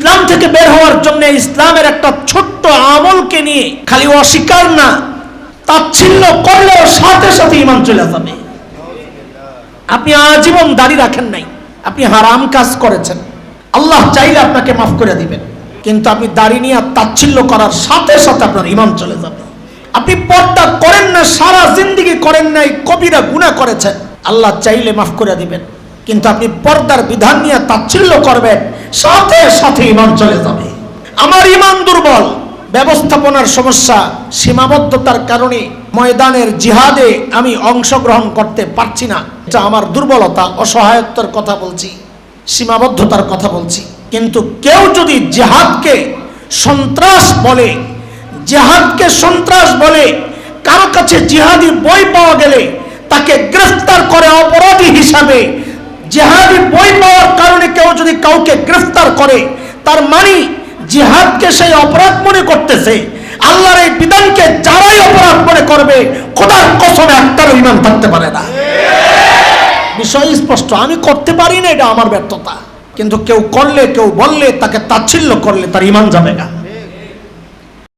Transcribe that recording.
ইসলাম থেকে বের হওয়ার জন্য ইসলামের একটা ছোট্ট আমলকে নিয়ে খালি অস্বীকার না, তাচ্ছিল্য করলেও সাথে সাথে ঈমান চলে যাবে। আপনি আজীবন দাড়ি রাখেন নাই, আপনি হারাম কাজ করেছেন, আল্লাহ চাইলে আপনাকে মাফ করে দিবেন, কিন্তু আপনি দাড়ি নিয়ে তাচ্ছিল্য করার সাথে সাথে আপনার ঈমান চলে যাবে। আপনি পর্দা করেন না, সারা জিন্দেগি করেন নাই, কবিরা গুনাহ করেছেন, আল্লাহ চাইলে মাফ করে দিবেন, কিন্তু আপনি পর্দার বিধান নিয়ে তাচ্ছিল্য করবেন, সাথে সাথে ঈমান চলে যাবে। আমার ঈমান দুর্বল, ব্যবস্থাপনার সমস্যা, সীমাবদ্ধতার কারণে ময়দানের জিহাদে আমি অংশগ্রহণ করতে পারছি না, এটা আমার দুর্বলতা, অসহায়ত্বের কথা বলছি, সীমাবদ্ধতার কথা বলছি। কিন্তু কেউ যদি জিহাদকে সন্ত্রাস বলে, জিহাদকে সন্ত্রাস বলে, কারো কাছে জিহাদি বই পাওয়া গেলে তাকে গ্রেফতার করে অপরাধী হিসাবে, জিহাদি বই পাওয়ার কারণে কেউ যদি কাউকে গ্রেফতার করে, তার মানে জিহাদকে সেই অপরাধ মনে করতেছে। আল্লাহর এই বিধানকে যারাই অপরাধ মনে করবে, খোদার কসমে একটারও ঈমান থাকতে পারে না। বিষয় স্পষ্ট, আমি করতে পারি না, এটা আমার ব্যর্থতা, কিন্তু কেউ করলে, কেউ বললে, তাকে তাচ্ছিল্য করলে তার ঈমান যাবে না।